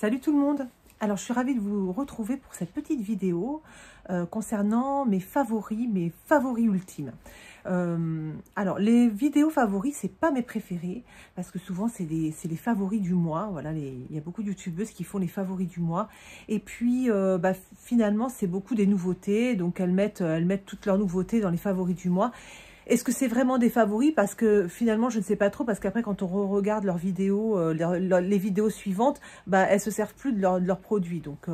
Salut tout le monde. Alors je suis ravie de vous retrouver pour cette petite vidéo concernant mes favoris ultimes. Alors les vidéos favoris, c'est pas mes préférés parce que souvent c'est les favoris du mois. Voilà, il y a beaucoup de youtubeuses qui font les favoris du mois et puis finalement c'est beaucoup des nouveautés, donc elles mettent toutes leurs nouveautés dans les favoris du mois. Est-ce que c'est vraiment des favoris? Parce que finalement, je ne sais pas trop, parce qu'après, quand on regarde leurs vidéos, les vidéos suivantes, elles ne se servent plus de leurs produits. Donc,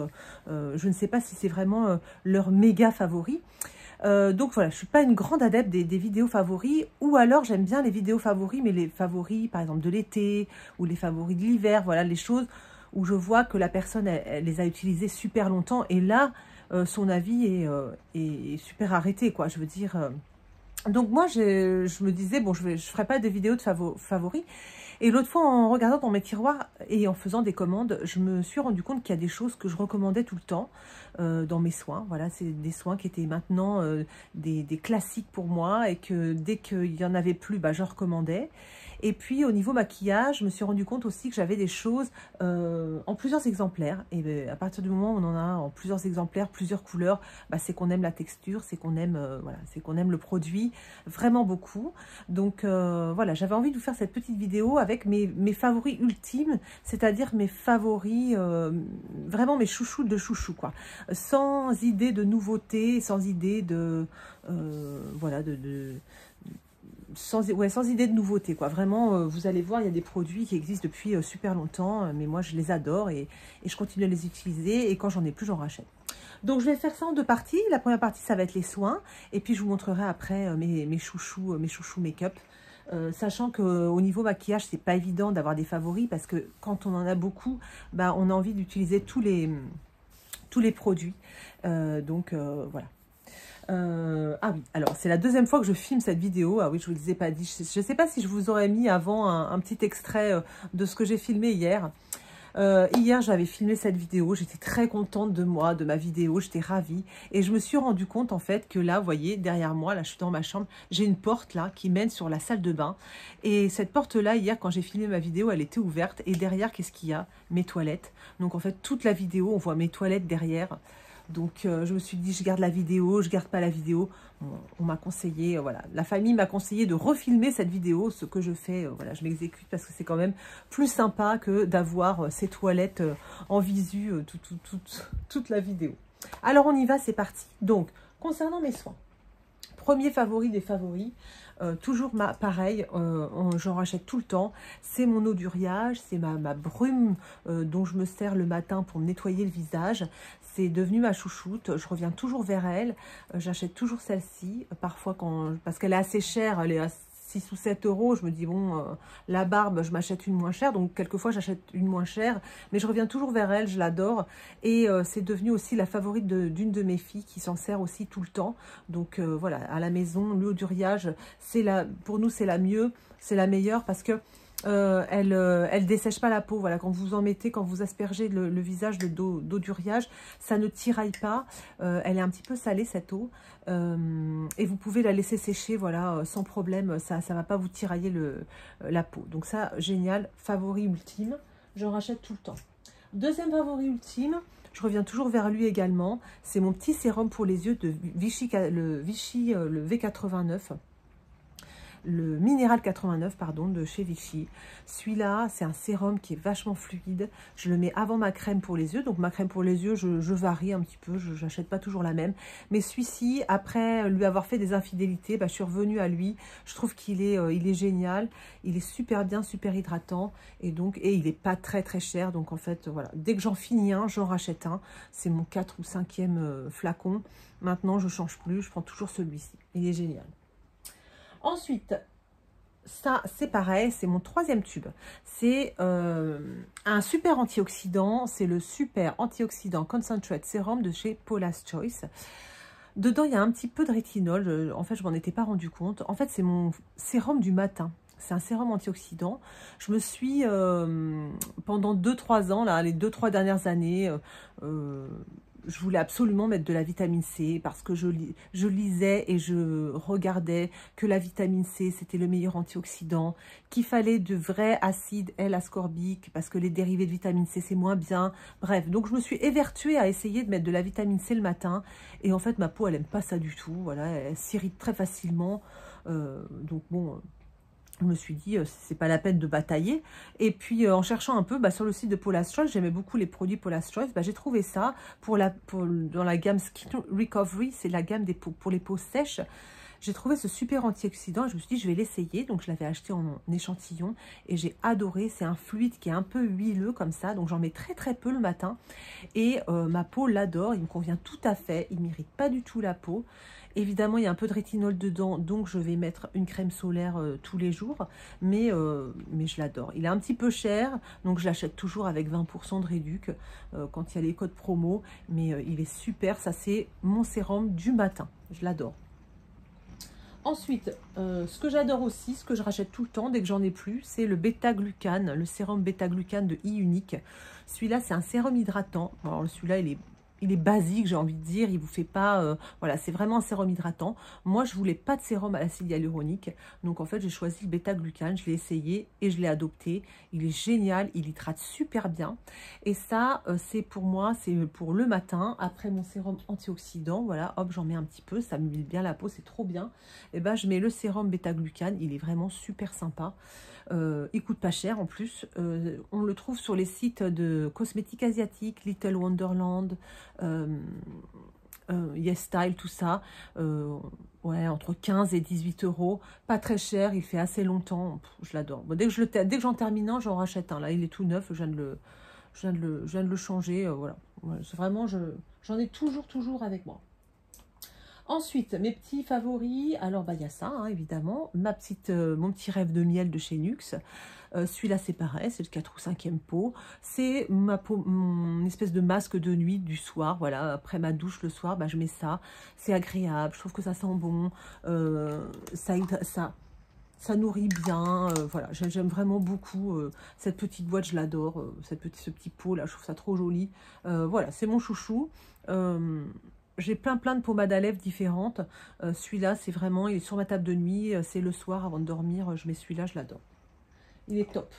je ne sais pas si c'est vraiment leur méga favori. Donc voilà, je ne suis pas une grande adepte des vidéos favoris, ou alors j'aime bien les vidéos favoris, mais les favoris, par exemple, de l'été, ou les favoris de l'hiver, voilà, les choses où je vois que la personne, elle les a utilisées super longtemps, et là, son avis est super arrêté, quoi, je veux dire... Donc moi, je me disais, bon, je ferai pas de vidéos de favoris. Et l'autre fois, en regardant dans mes tiroirs et en faisant des commandes, je me suis rendu compte qu'il y a des choses que je recommandais tout le temps dans mes soins. Voilà, c'est des soins qui étaient maintenant des classiques pour moi et que dès qu'il y en avait plus, je recommandais. Et puis au niveau maquillage, je me suis rendu compte aussi que j'avais des choses en plusieurs exemplaires. Et à partir du moment où on en a en plusieurs exemplaires, plusieurs couleurs, c'est qu'on aime la texture, c'est qu'on aime, voilà, c'est qu'on aime le produit vraiment beaucoup. Donc voilà, j'avais envie de vous faire cette petite vidéo avec mes favoris ultimes, c'est-à-dire mes favoris, vraiment mes chouchous de chouchous, quoi. Sans idée de nouveauté, sans idée de... voilà, sans idée de nouveauté, quoi. Vraiment, vous allez voir, il y a des produits qui existent depuis super longtemps, mais moi je les adore et je continue à les utiliser, et quand j'en ai plus, j'en rachète. Donc je vais faire ça en deux parties. La première partie, ça va être les soins, et puis je vous montrerai après mes chouchous make-up. Sachant qu'au niveau maquillage, c'est pas évident d'avoir des favoris, parce que quand on en a beaucoup, on a envie d'utiliser tous les produits. Voilà. Ah oui, alors c'est la deuxième fois que je filme cette vidéo. Ah oui, je vous les ai pas dit. Je ne sais pas si je vous aurais mis avant un petit extrait de ce que j'ai filmé hier. Hier, j'avais filmé cette vidéo. J'étais très contente de moi, de ma vidéo. J'étais ravie. Et je me suis rendu compte, en fait, que là, vous voyez, derrière moi, là, je suis dans ma chambre, j'ai une porte, là, qui mène sur la salle de bain. Et cette porte-là, hier, quand j'ai filmé ma vidéo, elle était ouverte. Et derrière, qu'est-ce qu'il y a? Mes toilettes. Donc, en fait, toute la vidéo, on voit mes toilettes derrière. Donc, je me suis dit, je garde la vidéo, je garde pas la vidéo. On m'a conseillé, voilà, la famille m'a conseillé de refilmer cette vidéo, ce que je fais, voilà, je m'exécute parce que c'est quand même plus sympa que d'avoir ces toilettes en visu toute la vidéo. Alors, on y va, c'est parti. Donc, concernant mes soins, premier favori des favoris, toujours pareil, j'en rachète tout le temps, c'est mon eau d'Uriage, c'est ma brume dont je me sers le matin pour me nettoyer le visage. C'est devenu ma chouchoute, je reviens toujours vers elle, j'achète toujours celle-ci, parfois parce qu'elle est assez chère, elle est à 6 ou 7 euros, je me dis bon, la barbe, je m'achète une moins chère, donc quelquefois j'achète une moins chère, mais je reviens toujours vers elle, je l'adore, et c'est devenu aussi la favorite d'une de mes filles qui s'en sert aussi tout le temps. Donc voilà, à la maison, l'eau d'Uriage, pour nous c'est la mieux, c'est la meilleure, parce que elle dessèche pas la peau. Voilà, quand vous en mettez, quand vous aspergez le visage d'eau d'Uriage, ça ne tiraille pas. Elle est un petit peu salée, cette eau, et vous pouvez la laisser sécher, voilà, sans problème. Ça va pas vous tirailler la peau. Donc ça, génial, favori ultime. J'en rachète tout le temps. Deuxième favori ultime, je reviens toujours vers lui également. C'est mon petit sérum pour les yeux de Vichy, le V89. Le Minéral 89, pardon, de chez Vichy. Celui-là, c'est un sérum qui est vachement fluide. Je le mets avant ma crème pour les yeux. Donc, ma crème pour les yeux, je varie un petit peu. Je n'achète pas toujours la même. Mais celui-ci, après lui avoir fait des infidélités, je suis revenue à lui. Je trouve qu'il est génial. Il est super bien, super hydratant. Et il n'est pas très, très cher. Donc, en fait, voilà. Dès que j'en finis un, j'en rachète un. C'est mon 4e ou 5e flacon. Maintenant, je ne change plus. Je prends toujours celui-ci. Il est génial. Ensuite, ça, c'est pareil, c'est mon 3e tube. C'est un super antioxydant. C'est le super antioxydant Concentrate Serum de chez Paula's Choice. Dedans, il y a un petit peu de rétinol. En fait, je m'en étais pas rendu compte. En fait, c'est mon sérum du matin. C'est un sérum antioxydant. Je me suis, pendant 2-3 ans, là, les 2-3 dernières années, je voulais absolument mettre de la vitamine C parce que je lisais et je regardais que la vitamine C, c'était le meilleur antioxydant, qu'il fallait de vrais acides L-ascorbique parce que les dérivés de vitamine C, c'est moins bien. Bref, donc je me suis évertuée à essayer de mettre de la vitamine C le matin. Et en fait, ma peau, elle n'aime pas ça du tout. Voilà, elle s'irrite très facilement. Donc bon... Je me suis dit, c'est pas la peine de batailler. Et puis, en cherchant un peu sur le site de Paula's Choice, j'aimais beaucoup les produits Paula's Choice. J'ai trouvé ça dans la gamme Skin Recovery. C'est la gamme pour les peaux sèches. J'ai trouvé ce super antioxydant. Je me suis dit, je vais l'essayer. Donc, je l'avais acheté en échantillon. Et j'ai adoré. C'est un fluide qui est un peu huileux comme ça. Donc, j'en mets très, très peu le matin. Et ma peau l'adore. Il me convient tout à fait. Il ne m'irrite pas du tout la peau. Évidemment, il y a un peu de rétinol dedans, donc je vais mettre une crème solaire tous les jours, mais je l'adore. Il est un petit peu cher, donc je l'achète toujours avec 20% de réduc quand il y a les codes promo, mais il est super. Ça, c'est mon sérum du matin. Je l'adore. Ensuite, ce que j'adore aussi, ce que je rachète tout le temps dès que j'en ai plus, c'est le bêta-glucane, le sérum bêta-glucane de e-Unique. Celui-là, c'est un sérum hydratant. Alors, celui-là, il est basique, j'ai envie de dire, il vous fait pas... voilà, c'est vraiment un sérum hydratant. Moi, je voulais pas de sérum à l'acide hyaluronique. Donc, en fait, j'ai choisi le bêta-glucane. Je l'ai essayé et je l'ai adopté. Il est génial, il hydrate super bien. Et ça, c'est pour moi, c'est pour le matin, après mon sérum antioxydant. Voilà, hop, j'en mets un petit peu. Ça m'huile bien la peau, c'est trop bien. Et ben, je mets le sérum bêta-glucane. Il est vraiment super sympa. Il coûte pas cher en plus. On le trouve sur les sites de cosmétiques asiatiques, Little Wonderland, Yes Style, tout ça. Ouais, entre 15 et 18 euros. Pas très cher, il fait assez longtemps. Je l'adore. Bon, dès que j'en termine un, j'en rachète un. Là, il est tout neuf, je viens de le changer. Voilà. Ouais, c'est vraiment, j'en ai toujours avec moi. Ensuite, mes petits favoris, alors il y a ça, hein, évidemment, mon petit rêve de miel de chez Nuxe. Celui-là, c'est pareil, c'est le 4 ou 5e pot. C'est mon espèce de masque de nuit du soir, voilà, après ma douche le soir, je mets ça. C'est agréable, je trouve que ça sent bon, ça nourrit bien, voilà, j'aime vraiment beaucoup cette petite boîte, je l'adore, ce petit pot là, je trouve ça trop joli. Voilà, c'est mon chouchou. J'ai plein de pommades à lèvres différentes. Celui-là, c'est vraiment, il est sur ma table de nuit. C'est le soir avant de dormir. Je mets celui-là, je l'adore. Il est top.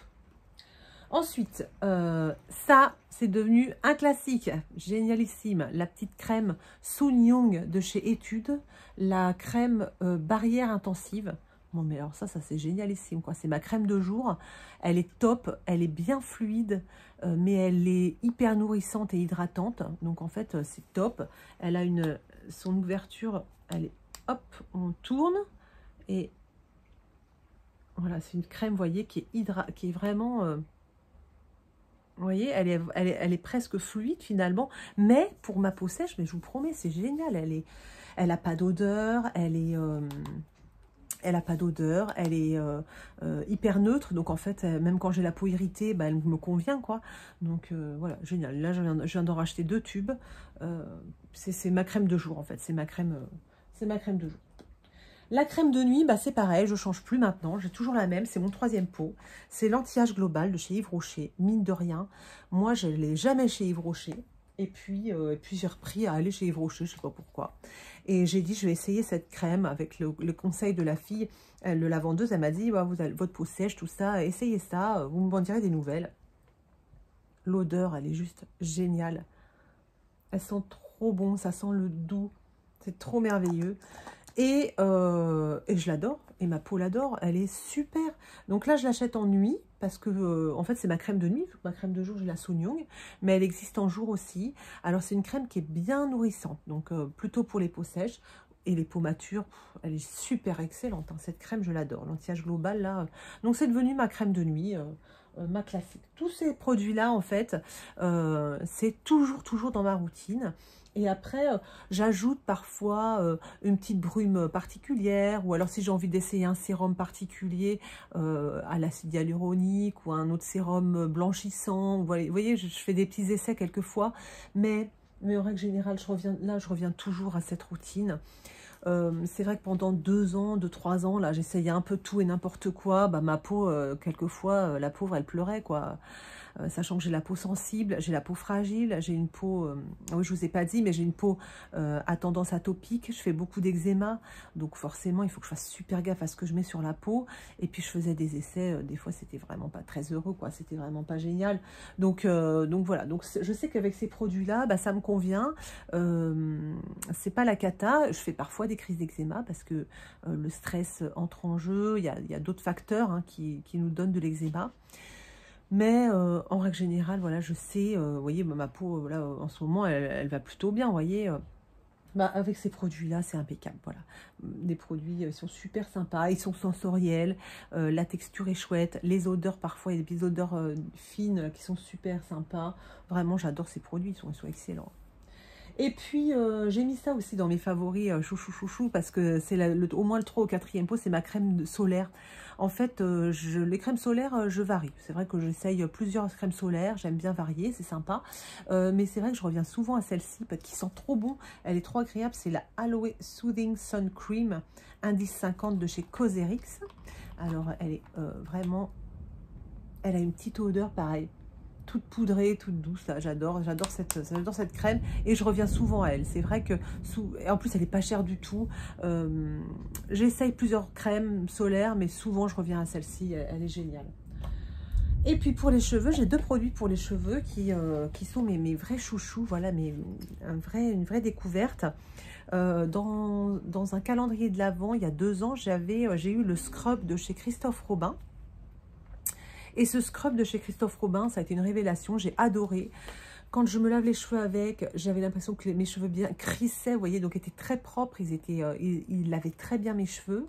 Ensuite, ça, c'est devenu un classique. Génialissime. La petite crème Sun Young de chez Etude. La crème barrière intensive. Bon, mais alors ça c'est génialissime, quoi. C'est ma crème de jour. Elle est top, elle est bien fluide, mais elle est hyper nourrissante et hydratante. Donc, en fait, c'est top. Elle a son ouverture, elle est, hop, on tourne. Et voilà, c'est une crème, vous voyez, qui est vraiment... vous voyez, elle est presque fluide, finalement. Mais, pour ma peau sèche, mais je vous promets, c'est génial. Elle n'a pas d'odeur, elle n'a pas d'odeur, elle est hyper neutre, donc en fait, même quand j'ai la peau irritée, elle me convient, quoi. Donc voilà, génial. Là, je viens d'en racheter 2 tubes. C'est ma crème de jour, en fait. C'est ma crème de jour. La crème de nuit, c'est pareil, je ne change plus maintenant. J'ai toujours la même, c'est mon 3e pot. C'est l'anti-âge global de chez Yves Rocher. Mine de rien, moi, je ne l'ai jamais chez Yves Rocher. Et puis j'ai repris à aller chez Yves Rocher, je ne sais pas pourquoi. Et j'ai dit, je vais essayer cette crème avec le conseil de la fille, la vendeuse. Elle m'a dit, vous avez votre peau sèche, tout ça, essayez ça, vous m'en direz des nouvelles. L'odeur, elle est juste géniale. Elle sent trop bon, ça sent le doux. C'est trop merveilleux. Et je l'adore, et ma peau l'adore, elle est super. Donc là, je l'achète en nuit, parce que, en fait, c'est ma crème de nuit. Ma crème de jour, j'ai la Sun Young, mais elle existe en jour aussi. Alors, c'est une crème qui est bien nourrissante, donc plutôt pour les peaux sèches. Et les peaux matures, elle est super excellente, hein. Cette crème, je l'adore. L'anti-âge global, là. Donc, c'est devenu ma crème de nuit, ma classique. Tous ces produits-là, en fait, c'est toujours dans ma routine. Et après, j'ajoute parfois une petite brume particulière, ou alors si j'ai envie d'essayer un sérum particulier à l'acide hyaluronique, ou un autre sérum blanchissant. Vous voyez, je fais des petits essais quelquefois, mais en règle générale, je reviens toujours à cette routine. C'est vrai que pendant 2 ans, 3 ans, là, j'essayais un peu tout et n'importe quoi. Ma peau, quelquefois, la pauvre, elle pleurait, quoi. sachant que j'ai la peau sensible, j'ai la peau fragile, j'ai une peau, oui je vous ai pas dit, mais j'ai une peau à tendance atopique, je fais beaucoup d'eczéma, donc forcément il faut que je fasse super gaffe à ce que je mets sur la peau. Et puis je faisais des essais, des fois c'était vraiment pas très heureux, quoi, c'était vraiment pas génial. Donc voilà, donc je sais qu'avec ces produits-là, bah, ça me convient. C'est pas la cata, je fais parfois des crises d'eczéma parce que le stress entre en jeu, il y a d'autres facteurs hein, qui nous donnent de l'eczéma. Mais en règle générale, voilà, je sais, vous voyez, ma peau, là, en ce moment, elle va plutôt bien, vous voyez. Bah, avec ces produits-là, c'est impeccable, voilà. Les produits sont super sympas, ils sont sensoriels, la texture est chouette, les odeurs, parfois, il y a des odeurs fines qui sont super sympas. Vraiment, j'adore ces produits, ils sont excellents. Et puis, j'ai mis ça aussi dans mes favoris chouchou chouchou parce que c'est au moins le 3 ou 4e pot, c'est ma crème solaire. En fait, les crèmes solaires, je varie. C'est vrai que j'essaye plusieurs crèmes solaires, j'aime bien varier, c'est sympa. Mais c'est vrai que je reviens souvent à celle-ci parce qu'ils sentent trop bon. Elle est trop agréable, c'est la Aloe Soothing Sun Cream, indice 50 de chez Cosrx. Alors, elle est vraiment... Elle a une petite odeur pareille, toute poudrée, toute douce, là, j'adore cette crème et je reviens souvent à elle. C'est vrai que, en plus elle est pas chère du tout. J'essaye plusieurs crèmes solaires, mais souvent je reviens à celle-ci, elle est géniale. Et puis pour les cheveux, j'ai 2 produits pour les cheveux qui sont mes vrais chouchous, voilà, une vraie découverte. Dans un calendrier de l'Avent, il y a 2 ans, j'ai eu le scrub de chez Christophe Robin. Et ce scrub de chez Christophe Robin, ça a été une révélation, j'ai adoré. Quand je me lave les cheveux avec, j'avais l'impression que mes cheveux bien crissaient, vous voyez, donc étaient très propres, ils lavaient très bien mes cheveux.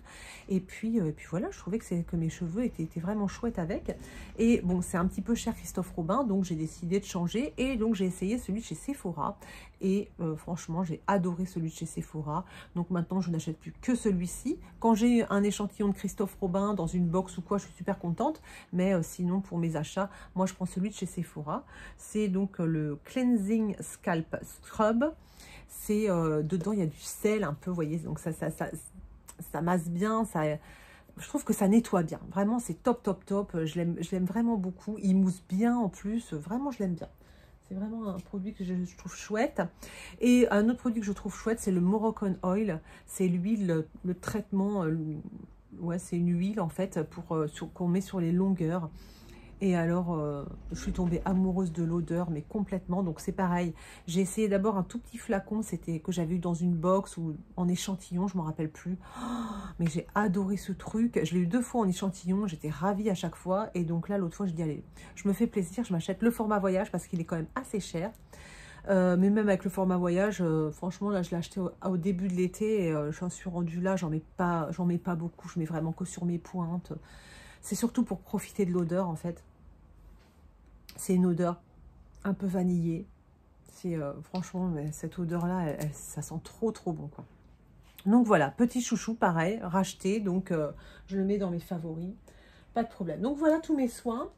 Et puis voilà, je trouvais que mes cheveux étaient vraiment chouettes avec. Et bon, c'est un petit peu cher Christophe Robin, donc j'ai décidé de changer. Et donc j'ai essayé celui de chez Sephora. Et franchement, j'ai adoré celui de chez Sephora. Donc maintenant, je n'achète plus que celui-ci. Quand j'ai un échantillon de Christophe Robin dans une box ou quoi, je suis super contente. Mais sinon, pour mes achats, moi, je prends celui de chez Sephora. C'est donc le Cleansing Scalp Scrub. C'est dedans, il y a du sel un peu, vous voyez. Donc ça masse bien, je trouve que ça nettoie bien. Vraiment, c'est top, top, top. Je l'aime vraiment beaucoup. Il mousse bien en plus. Vraiment, je l'aime bien. C'est vraiment un produit que je trouve chouette. Et un autre produit que je trouve chouette, c'est le Moroccan Oil. C'est l'huile, le traitement. Ouais, c'est une huile en fait qu'on met sur les longueurs. Et alors, je suis tombée amoureuse de l'odeur, mais complètement. Donc, c'est pareil. J'ai essayé d'abord un tout petit flacon, que j'avais eu dans une box ou en échantillon, je ne m'en rappelle plus. Oh, mais j'ai adoré ce truc. Je l'ai eu 2 fois en échantillon, j'étais ravie à chaque fois. Et donc là, l'autre fois, je dis, allez, je me fais plaisir, je m'achète le format voyage parce qu'il est quand même assez cher. Mais même avec le format voyage, franchement, là, je l'ai acheté au début de l'été et j'en suis rendue là, j'en mets pas beaucoup, je mets vraiment que sur mes pointes. C'est surtout pour profiter de l'odeur, en fait. C'est une odeur un peu vanillée. C'est franchement, mais cette odeur-là, ça sent trop, trop bon, quoi. Donc voilà, petit chouchou, pareil, racheté. Donc, je le mets dans mes favoris. Pas de problème. Donc, voilà tous mes soins.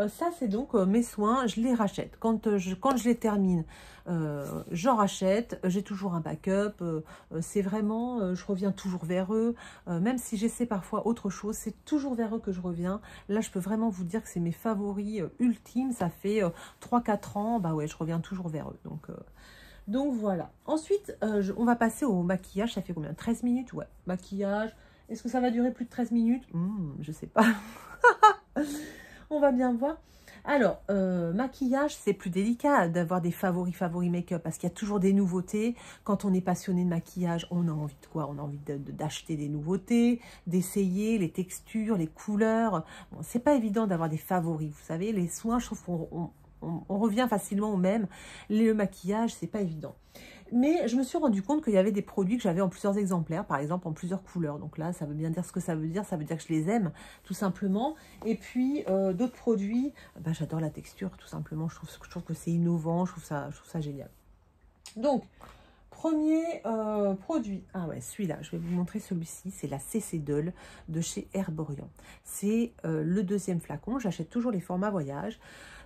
Ça, c'est donc mes soins. Je les rachète. Quand je les termine, j'en rachète. J'ai toujours un backup. C'est vraiment, je reviens toujours vers eux. Même si j'essaie parfois autre chose, c'est toujours vers eux que je reviens. Là, je peux vraiment vous dire que c'est mes favoris ultimes. Ça fait 3-4 ans. Bah ouais, je reviens toujours vers eux. Donc voilà. Ensuite, on va passer au maquillage. Ça fait combien? 13 minutes? Ouais, maquillage. Est-ce que ça va durer plus de 13 minutes? Je sais pas. On va bien voir. Alors, maquillage, c'est plus délicat d'avoir des favoris make-up parce qu'il y a toujours des nouveautés. Quand on est passionné de maquillage, on a envie de quoi? On a envie d'acheter des nouveautés, d'essayer les textures, les couleurs. Bon, c'est pas évident d'avoir des favoris. Vous savez, les soins, je trouve qu'on revient facilement au même. Le maquillage, c'est pas évident. Mais je me suis rendu compte qu'il y avait des produits que j'avais en plusieurs exemplaires, par exemple en plusieurs couleurs. Donc là, ça veut bien dire ce que ça veut dire. Ça veut dire que je les aime, tout simplement. Et puis, d'autres produits, ben, j'adore la texture, tout simplement. Je trouve que c'est innovant, je trouve ça génial. Donc, premier produit. Ah ouais, celui-là, je vais vous montrer celui-ci. C'est la CC Doll de chez Herborian. C'est le 2e flacon. J'achète toujours les formats voyage.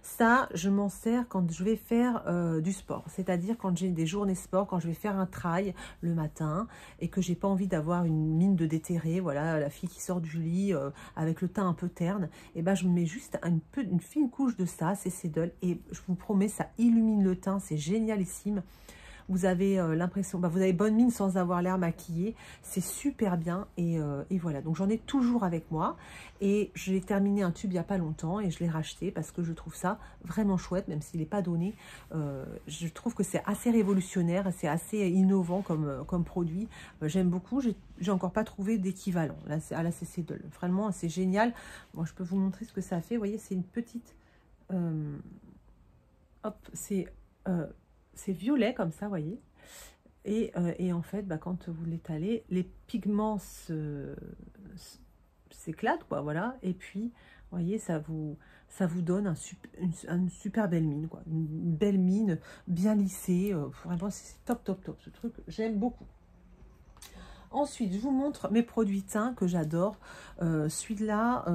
Ça, je m'en sers quand je vais faire du sport. C'est-à-dire quand j'ai des journées sport, quand je vais faire un trail le matin et que j'ai pas envie d'avoir une mine de déterré, voilà, la fille qui sort du lit avec le teint un peu terne, et ben je me mets juste une fine couche de ça, c'est Cédol, et je vous promets, ça illumine le teint, c'est génialissime. Vous avez l'impression, vous avez bonne mine sans avoir l'air maquillé. C'est super bien. Et voilà, donc j'en ai toujours avec moi. Et j'ai terminé un tube il n'y a pas longtemps et je l'ai racheté parce que je trouve ça vraiment chouette, même s'il n'est pas donné. Je trouve que c'est assez révolutionnaire, c'est assez innovant comme produit. J'aime beaucoup. J'ai encore pas trouvé d'équivalent. Là, à la CC Doll. Vraiment, c'est génial. Moi, je peux vous montrer ce que ça fait. Vous voyez, c'est une petite... hop, c'est violet comme ça, vous voyez. Et en fait, quand vous l'étalez, les pigments s'éclatent, quoi, voilà. Et puis, vous voyez, ça vous donne une super belle mine, quoi. Une belle mine, bien lissée. Vraiment, c'est top, top, top, ce truc. J'aime beaucoup. Ensuite, je vous montre mes produits teints que j'adore. Celui-là,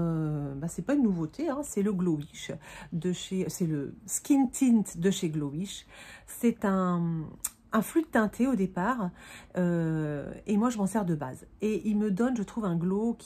c'est pas une nouveauté, hein, c'est le Glowish de chez, c'est le Skin Tint de chez Glowish. C'est un fluide teinté au départ, et moi je m'en sers de base. Et il me donne, je trouve, un glow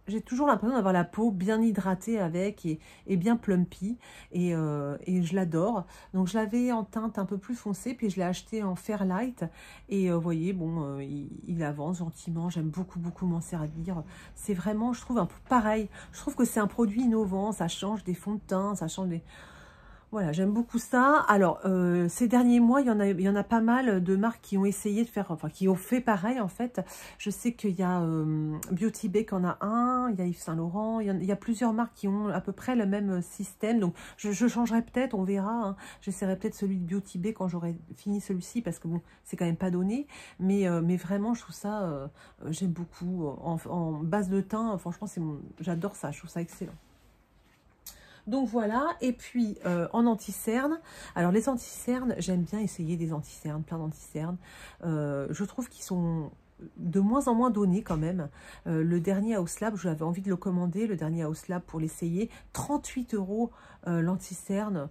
j'ai toujours l'impression d'avoir la peau bien hydratée avec et bien plumpy et je l'adore. Donc je l'avais en teinte un peu plus foncée, puis je l'ai acheté en Fairlight et vous voyez, bon, il avance gentiment. J'aime beaucoup m'en servir. C'est vraiment, je trouve, un peu pareil. Je trouve que c'est un produit innovant, ça change des fonds de teint, ça change des... Voilà, j'aime beaucoup ça. Alors, ces derniers mois, il y en a pas mal de marques qui ont essayé de faire, enfin, qui ont fait pareil, en fait. Je sais qu'il y a Beauty Bay qui en a un, il y a Yves Saint Laurent, il y a plusieurs marques qui ont à peu près le même système. Donc, je changerai peut-être, on verra. Hein. J'essaierai peut-être celui de Beauty Bay quand j'aurai fini celui-ci, parce que bon, c'est quand même pas donné. Mais vraiment, je trouve ça, j'aime beaucoup. En base de teint, franchement, j'adore ça, je trouve ça excellent. Donc voilà, et puis en anti-cerne, alors les anti-cernes, j'aime bien essayer des anti-cernes, plein d'anti-cernes. Je trouve qu'ils sont de moins en moins donnés quand même. Le dernier House Lab, j'avais envie de le commander, le dernier House Lab pour l'essayer, 38 € l'anti-cerne.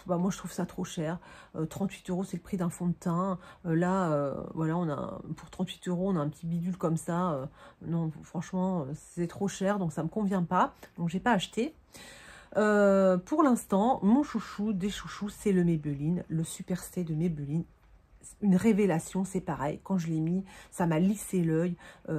Moi je trouve ça trop cher. 38 € c'est le prix d'un fond de teint. Là voilà, pour 38 € on a un petit bidule comme ça. Non franchement c'est trop cher, donc ça me convient pas, donc j'ai pas acheté. Pour l'instant, mon chouchou des chouchous, c'est le Maybelline, le Super Stay de Maybelline. Une révélation, c'est pareil. Quand je l'ai mis, ça m'a lissé l'œil.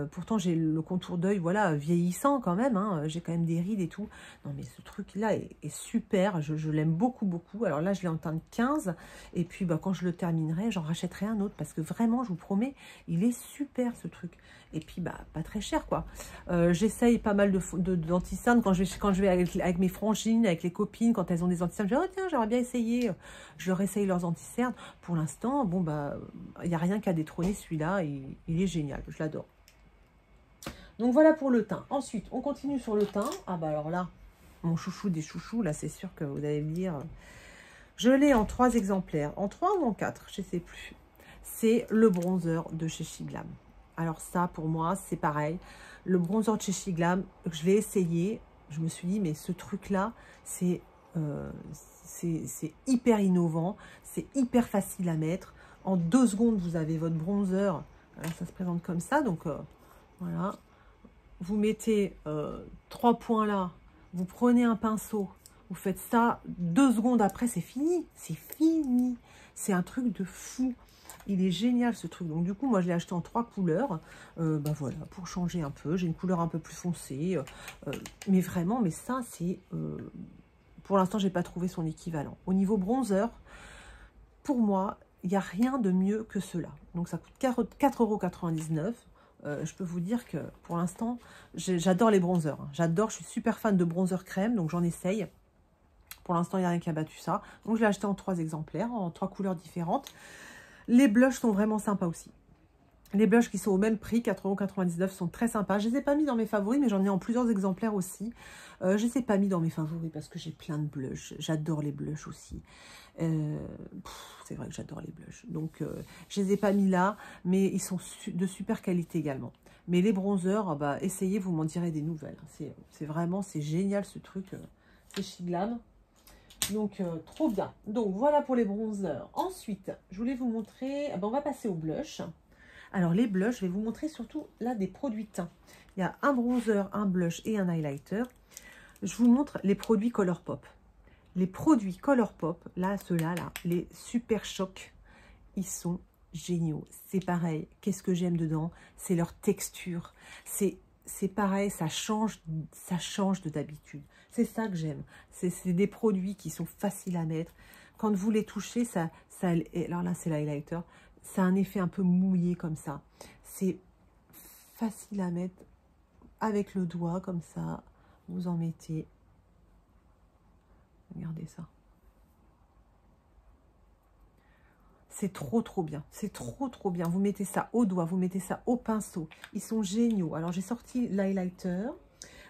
Pourtant, j'ai le contour d'œil, voilà, vieillissant quand même. Hein, j'ai quand même des rides et tout. Non, mais ce truc-là est super. Je l'aime beaucoup. Alors là, je l'ai en teinte 15. Et puis, quand je le terminerai, j'en rachèterai un autre. Parce que vraiment, je vous promets, il est super, ce truc. Et puis, pas très cher, quoi. J'essaye pas mal d'anti-cernes quand je vais avec mes frangines, avec les copines, quand elles ont des anti-cernes. Je dis, oh tiens, j'aimerais bien essayer. Je leur essaye leurs anti-cernes. Pour l'instant, bon, il n'y a rien qu'à détrôner celui-là. Il est génial, je l'adore. Donc, voilà pour le teint. Ensuite, on continue sur le teint. Ah, alors là, mon chouchou des chouchous, là, c'est sûr que vous allez me dire... Je l'ai en 3 exemplaires. En 3 ou en 4, je ne sais plus. C'est le bronzer de chez Shiglam. Alors ça, pour moi, c'est pareil. Le bronzer de chez Shiglam, je l'ai essayé. Je me suis dit, mais ce truc-là, c'est hyper innovant. C'est hyper facile à mettre. En 2 secondes, vous avez votre bronzer. Alors, ça se présente comme ça. Donc, voilà. Vous mettez 3 points là. Vous prenez un pinceau. Vous faites ça. 2 secondes après, c'est fini. C'est fini. C'est un truc de fou. Il est génial ce truc. Donc du coup, moi je l'ai acheté en 3 couleurs. Voilà, pour changer un peu. J'ai une couleur un peu plus foncée. Mais vraiment, mais ça c'est... pour l'instant, j'ai pas trouvé son équivalent. Au niveau bronzer, pour moi, il n'y a rien de mieux que cela. Donc ça coûte 4,99 €. Je peux vous dire que pour l'instant, j'adore les bronzers. J'adore, je suis super fan de bronzer crème, donc j'en essaye. Pour l'instant, il n'y a rien qui a battu ça. Donc je l'ai acheté en 3 exemplaires, en 3 couleurs différentes. Les blushs sont vraiment sympas aussi. Les blushs qui sont au même prix, 4,99 € sont très sympas. Je ne les ai pas mis dans mes favoris, mais j'en ai en plusieurs exemplaires aussi. Je ne les ai pas mis dans mes favoris parce que j'ai plein de blushs. J'adore les blushs aussi. C'est vrai que j'adore les blushs. Donc, je ne les ai pas mis là, mais ils sont de super qualité également. Mais les bronzers, essayez, vous m'en direz des nouvelles. C'est vraiment, c'est génial ce truc. C'est chez Glam. Donc, trop bien. Donc, voilà pour les bronzers. Ensuite, je voulais vous montrer... Ah ben, on va passer au blush. Alors, les blushs, je vais vous montrer surtout, là, des produits teints. Il y a un bronzer, un blush et un highlighter. Je vous montre les produits Colourpop. Les produits Colourpop, là, ceux-là, là, les Super Choc, ils sont géniaux. C'est pareil. Qu'est-ce que j'aime dedans? C'est leur texture. C'est pareil, ça change de d'habitude. C'est ça que j'aime. C'est des produits qui sont faciles à mettre. Quand vous les touchez, alors là, c'est l'highlighter. Ça a un effet un peu mouillé comme ça. C'est facile à mettre avec le doigt comme ça. Vous en mettez. Regardez ça. C'est trop bien. C'est trop bien. Vous mettez ça au doigt, vous mettez ça au pinceau. Ils sont géniaux. Alors, j'ai sorti l'highlighter.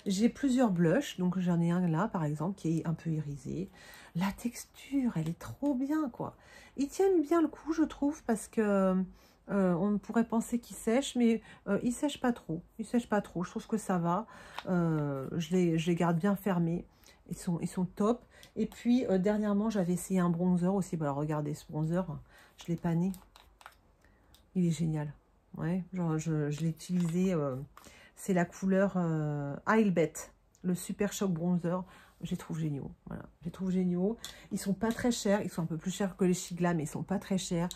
J'ai plusieurs blushs. Donc, j'en ai un là, par exemple, qui est un peu irisé. La texture, elle est trop bien, quoi. Ils tiennent bien le coup, je trouve, parce que on pourrait penser qu'ils sèchent, mais ils sèchent pas trop. Ils sèchent pas trop. Je trouve que ça va. Je les garde bien fermés. Ils sont top. Et puis, dernièrement, j'avais essayé un bronzer aussi. Bon, alors, regardez ce bronzer. Je l'ai pané. Il est génial. Ouais, genre, je l'ai utilisé. C'est la couleur Ailbet, le Super Choc Bronzer. Je les trouve géniaux. Voilà, je les trouve géniaux. Ils sont pas très chers. Ils sont un peu plus chers que les Shigla, mais ils sont pas très chers.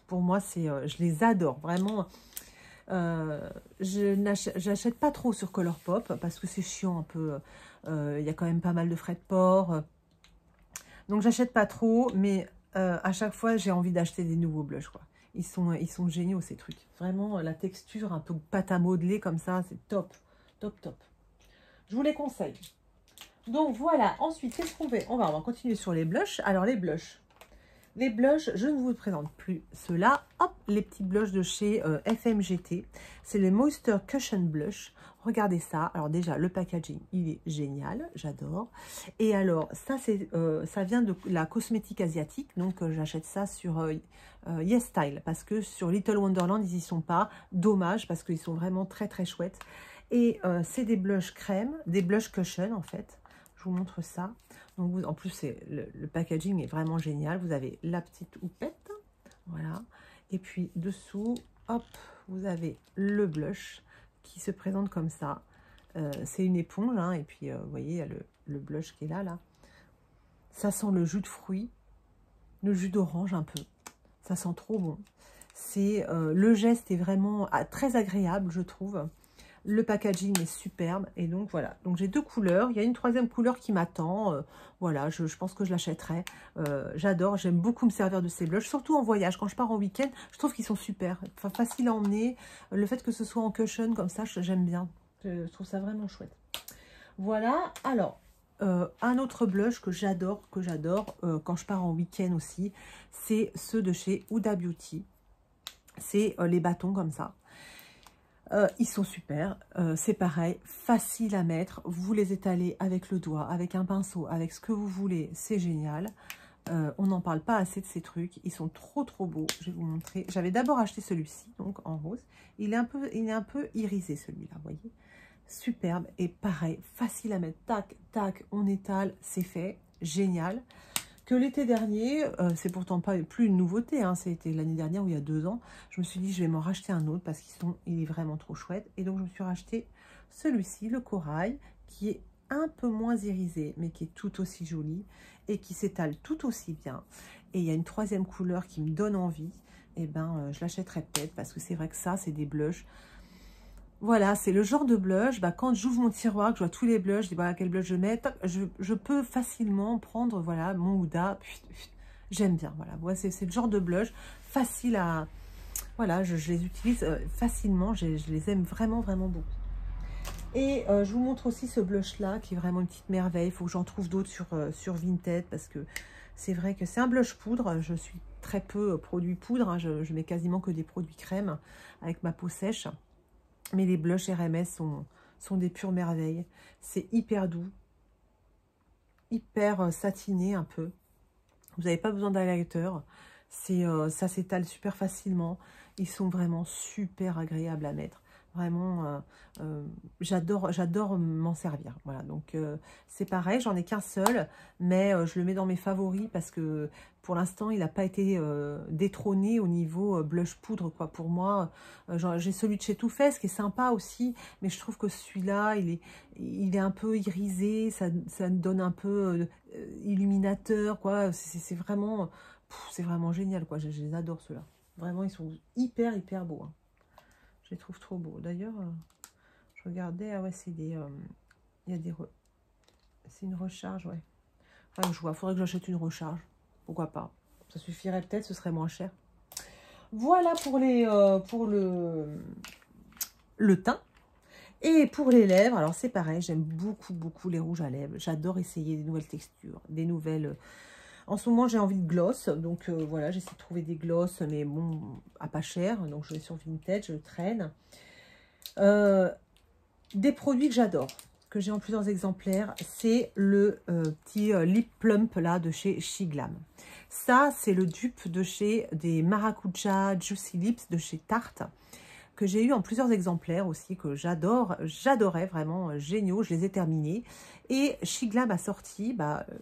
Pour moi, je les adore. Vraiment. J'achète pas trop sur Colourpop parce que c'est chiant un peu. Il y a quand même pas mal de frais de port. Donc, j'achète pas trop, mais à chaque fois, j'ai envie d'acheter des nouveaux blushs, quoi. Ils sont géniaux, ces trucs. Vraiment, la texture un peu pâte à modeler comme ça, c'est top. Top. Je vous les conseille. Donc, voilà. Ensuite, qu'est-ce qu'on fait? On va continuer sur les blushs. Alors, les blushs. Les blushs, je ne vous présente plus ceux-là. Hop, les petits blushs de chez FMGT. C'est les Moisture Cushion Blush. Regardez ça. Alors déjà, le packaging, il est génial. J'adore. Et alors, ça vient de la cosmétique asiatique. Donc, j'achète ça sur Yes Style. Parce que sur Little Wonderland, ils n'y sont pas. Dommage, parce qu'ils sont vraiment très chouettes. Et c'est des blushs crème, des blushs cushion en fait. Je vous montre ça. Donc, en plus, le packaging est vraiment génial. Vous avez la petite houppette. Voilà. Et puis, dessous, hop, vous avez le blush qui se présente comme ça. C'est une éponge. Hein, et puis, vous voyez, il y a le blush qui est là. Ça sent le jus de fruits. Le jus d'orange un peu. Ça sent trop bon. Le geste est vraiment très agréable, je trouve. Le packaging est superbe. Et donc, voilà. Donc, j'ai deux couleurs. Il y a une troisième couleur qui m'attend. Voilà, je pense que je l'achèterai. J'adore. J'aime beaucoup me servir de ces blushs. Surtout en voyage. Quand je pars en week-end, je trouve qu'ils sont super. Enfin, facile à emmener. Le fait que ce soit en cushion comme ça, j'aime bien. Je trouve ça vraiment chouette. Voilà. Alors, un autre blush que j'adore quand je pars en week-end aussi, c'est ceux de chez Huda Beauty. C'est les bâtons comme ça. Ils sont super, c'est pareil, facile à mettre, vous les étalez avec le doigt, avec un pinceau, avec ce que vous voulez, c'est génial. On n'en parle pas assez de ces trucs, ils sont trop beaux, je vais vous montrer. J'avais d'abord acheté celui-ci, donc en rose, il est un peu irisé celui-là, vous voyez. Superbe, et pareil, facile à mettre, tac, on étale, c'est fait, génial. Que l'été dernier, c'est pourtant pas plus une nouveauté, hein, c'était l'année dernière ou il y a 2 ans, je me suis dit je vais m'en racheter un autre parce qu'il est vraiment trop chouette. Et donc je me suis racheté celui-ci, le corail, qui est un peu moins irisé, mais qui est tout aussi joli et qui s'étale tout aussi bien. Et il y a une troisième couleur qui me donne envie, et ben je l'achèterai peut-être parce que c'est vrai que ça, c'est des blushs. Voilà, c'est le genre de blush, quand j'ouvre mon tiroir, que je vois tous les blushs, je dis voilà quel blush je mets, je peux facilement prendre voilà mon Huda, j'aime bien, voilà, c'est le genre de blush facile à, voilà, je les utilise facilement, je les aime vraiment beaucoup. Et je vous montre aussi ce blush là qui est vraiment une petite merveille, il faut que j'en trouve d'autres sur Vinted parce que c'est vrai que c'est un blush poudre, je suis très peu produit poudre, hein, je mets quasiment que des produits crème avec ma peau sèche. Mais les blushs RMS sont des pures merveilles. C'est hyper doux, hyper satiné un peu. Vous n'avez pas besoin d'highlighter. Ça s'étale super facilement. Ils sont vraiment super agréables à mettre. Vraiment, j'adore m'en servir. Voilà, donc c'est pareil, j'en ai qu'un seul, mais je le mets dans mes favoris parce que pour l'instant, il n'a pas été détrôné au niveau blush poudre, quoi. Pour moi, j'ai celui de chez Too Faced qui est sympa aussi, mais je trouve que celui-là, il est un peu irisé, ça donne un peu illuminateur, quoi. C'est vraiment, c'est vraiment génial, quoi. Je les adore, ceux-là. Vraiment, ils sont hyper, hyper beaux, hein. Je les trouve trop beaux. D'ailleurs, je regardais, ah ouais, c'est des... il y a des... C'est une recharge, ouais. Enfin, je vois, faudrait que j'achète une recharge. Pourquoi pas? Ça suffirait peut-être, ce serait moins cher. Voilà pour le teint. Et pour les lèvres, alors c'est pareil, j'aime beaucoup, beaucoup les rouges à lèvres. J'adore essayer des nouvelles textures, des nouvelles... En ce moment, j'ai envie de gloss, donc voilà, j'essaie de trouver des gloss, mais bon, à pas cher. Donc, je vais sur Vinted, je traîne. Des produits que j'adore, que j'ai en plusieurs exemplaires, c'est le petit lip plump là de chez Shiglam. Ça, c'est le dupe de chez des Maracuja Juicy Lips de chez Tarte, que j'ai eu en plusieurs exemplaires aussi, que j'adorais vraiment, géniaux, je les ai terminés. Et Shiglam a sorti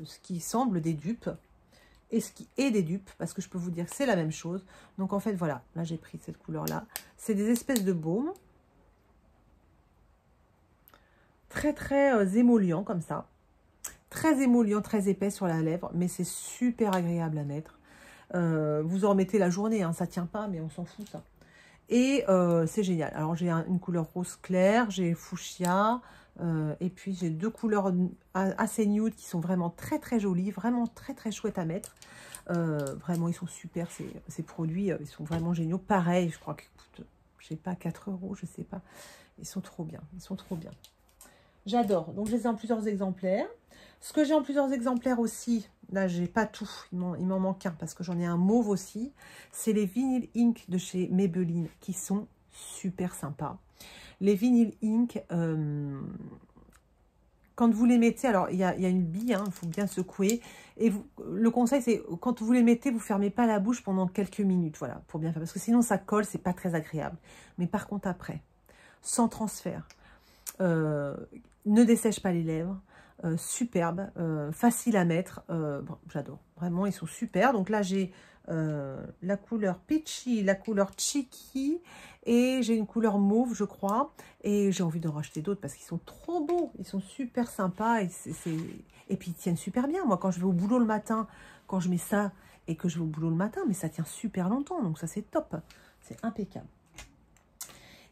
ce qui semble des dupes, et ce qui est des dupes, parce que je peux vous dire que c'est la même chose. Donc en fait, voilà, là j'ai pris cette couleur-là. C'est des espèces de baumes, très très émollient comme ça. Très émollient, très épais sur la lèvre, mais c'est super agréable à mettre. Vous en mettez la journée, hein, ça tient pas, mais on s'en fout ça. Et c'est génial. Alors j'ai une couleur rose clair, j'ai fuchsia, et puis j'ai deux couleurs assez nude qui sont vraiment très très jolies, vraiment très très chouettes à mettre. Vraiment ils sont super ces produits, ils sont vraiment géniaux. Pareil, je crois que je sais pas, 4 €, je sais pas. Ils sont trop bien, ils sont trop bien. J'adore. Donc, je les ai en plusieurs exemplaires. Ce que j'ai en plusieurs exemplaires aussi, là, j'ai pas tout. Il m'en manque un parce que j'en ai un mauve aussi. C'est les Vinyl Ink de chez Maybelline qui sont super sympas. Les Vinyl Ink, quand vous les mettez, alors il y a une bille, hein, il faut bien secouer. Et le conseil, c'est quand vous les mettez, vous fermez pas la bouche pendant quelques minutes. Voilà, pour bien faire. Parce que sinon, ça colle, c'est pas très agréable. Mais par contre, après, sans transfert. Ne dessèche pas les lèvres, superbe, facile à mettre, j'adore, vraiment ils sont super. Donc là j'ai la couleur peachy, la couleur cheeky et j'ai une couleur mauve je crois, et j'ai envie d'en racheter d'autres parce qu'ils sont trop beaux, ils sont super sympas et puis ils tiennent super bien. Moi quand je vais au boulot le matin, quand je mets ça et que je vais au boulot le matin, mais ça tient super longtemps, donc ça c'est top, c'est impeccable.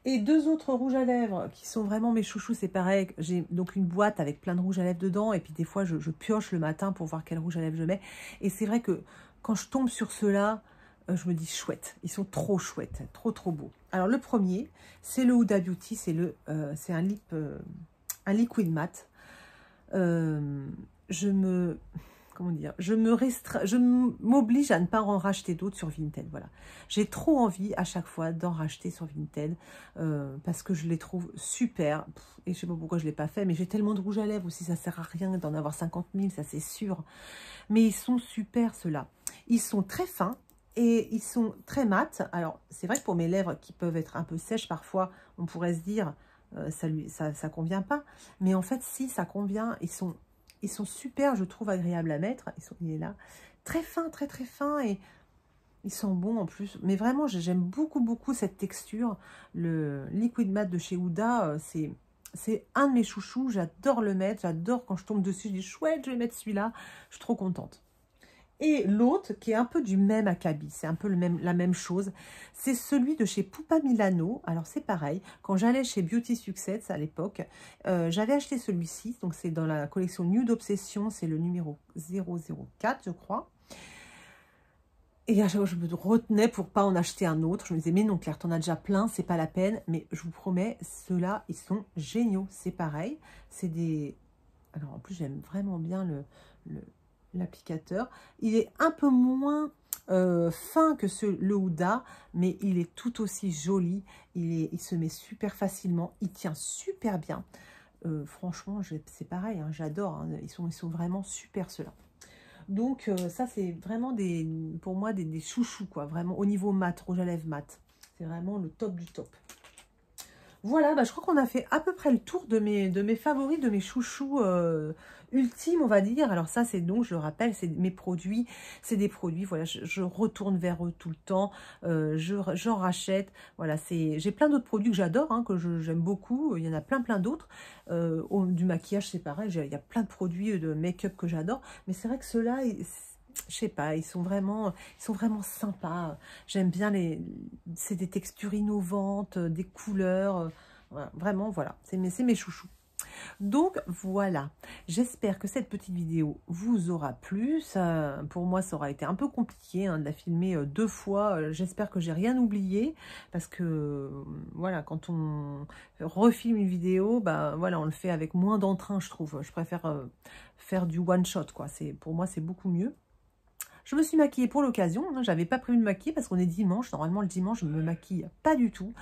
Et deux autres rouges à lèvres qui sont vraiment mes chouchous, c'est pareil. J'ai donc une boîte avec plein de rouges à lèvres dedans. Et puis des fois, je pioche le matin pour voir quel rouge à lèvres je mets. Et c'est vrai que quand je tombe sur ceux-là, je me dis chouette. Ils sont trop chouettes, trop trop beaux. Alors le premier, c'est le Huda Beauty. C'est un liquid mat. Comment dire, je m'oblige à ne pas en racheter d'autres sur Vinted, voilà. J'ai trop envie à chaque fois d'en racheter sur Vinted parce que je les trouve super. Et je sais pas pourquoi je l'ai pas fait, mais j'ai tellement de rouge à lèvres aussi, ça sert à rien d'en avoir 50 000, ça c'est sûr. Mais ils sont super ceux-là. Ils sont très fins et ils sont très mat. Alors c'est vrai que pour mes lèvres qui peuvent être un peu sèches parfois, on pourrait se dire ça convient pas. Mais en fait si, ça convient, ils sont super, je trouve, agréables à mettre. Il est là. Très fin, très très fin. Et ils sont bons en plus. Mais vraiment, j'aime beaucoup, beaucoup cette texture. Le Liquid Matte de chez Huda, c'est un de mes chouchous. J'adore le mettre. J'adore quand je tombe dessus. Je dis, chouette, je vais mettre celui-là. Je suis trop contente. Et l'autre, qui est un peu du même acabit, c'est un peu la même chose, c'est celui de chez Pupa Milano. Alors c'est pareil, quand j'allais chez Beauty Success à l'époque, j'avais acheté celui-ci, donc c'est dans la collection Nude Obsession, c'est le numéro 004 je crois. Et à chaque fois, je me retenais pour pas en acheter un autre. Je me disais, mais non Claire, t'en as déjà plein, c'est pas la peine. Mais je vous promets, ceux-là, ils sont géniaux. C'est pareil, c'est des... Alors en plus, j'aime vraiment bien l'applicateur. Il est un peu moins fin que le Huda, mais il est tout aussi joli. Il se met super facilement. Il tient super bien. Franchement, c'est pareil, hein, j'adore. Hein, ils sont vraiment super ceux-là. Donc ça, c'est vraiment pour moi des chouchous, quoi. Vraiment au niveau mat, rouge à lèvres mat. C'est vraiment le top du top. Voilà, bah, je crois qu'on a fait à peu près le tour de mes favoris, de mes chouchous ultimes, on va dire. Alors ça, c'est donc, je le rappelle, c'est mes produits. C'est des produits, voilà, je retourne vers eux tout le temps. J'en rachète. Voilà, j'ai plein d'autres produits que j'adore, hein, que j'aime beaucoup. Il y en a plein d'autres. Du maquillage, c'est pareil. Il y a plein de produits de make-up que j'adore. Mais c'est vrai que ceux-là, je sais pas, ils sont vraiment sympas. J'aime bien c'est des textures innovantes, des couleurs. Voilà, vraiment, voilà, c'est mes chouchous. Donc voilà, j'espère que cette petite vidéo vous aura plu. Pour moi, ça aura été un peu compliqué, hein, de la filmer 2 fois. J'espère que j'ai rien oublié parce que voilà, quand on refilme une vidéo, bah voilà, on le fait avec moins d'entrain, je trouve. Je préfère faire du one shot, quoi. Pour moi, c'est beaucoup mieux. Je me suis maquillée pour l'occasion, hein, j'avais pas prévu de me maquiller parce qu'on est dimanche. Normalement, le dimanche, je me maquille pas du tout.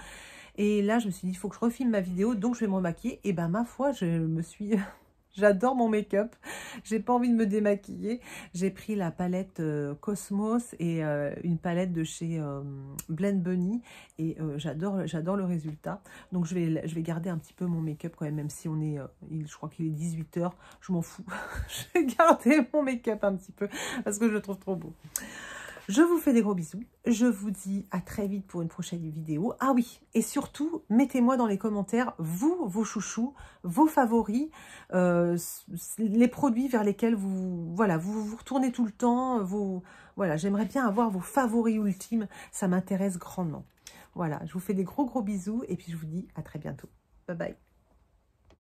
Et là, je me suis dit, il faut que je refilme ma vidéo, donc je vais me remaquiller. Et ben, ma foi, je me suis... J'adore mon make-up, j'ai pas envie de me démaquiller. J'ai pris la palette Cosmos et une palette de chez Blend Bunny et j'adore le résultat. Donc je vais garder un petit peu mon make-up quand même si on est, je crois qu'il est 18 h, je m'en fous. Je vais garder mon make-up un petit peu parce que je le trouve trop beau. Je vous fais des gros bisous. Je vous dis à très vite pour une prochaine vidéo. Ah oui, et surtout, mettez-moi dans les commentaires, vos chouchous, vos favoris, les produits vers lesquels vous retournez tout le temps. Voilà, j'aimerais bien avoir vos favoris ultimes. Ça m'intéresse grandement. Voilà, je vous fais des gros bisous et puis je vous dis à très bientôt. Bye bye.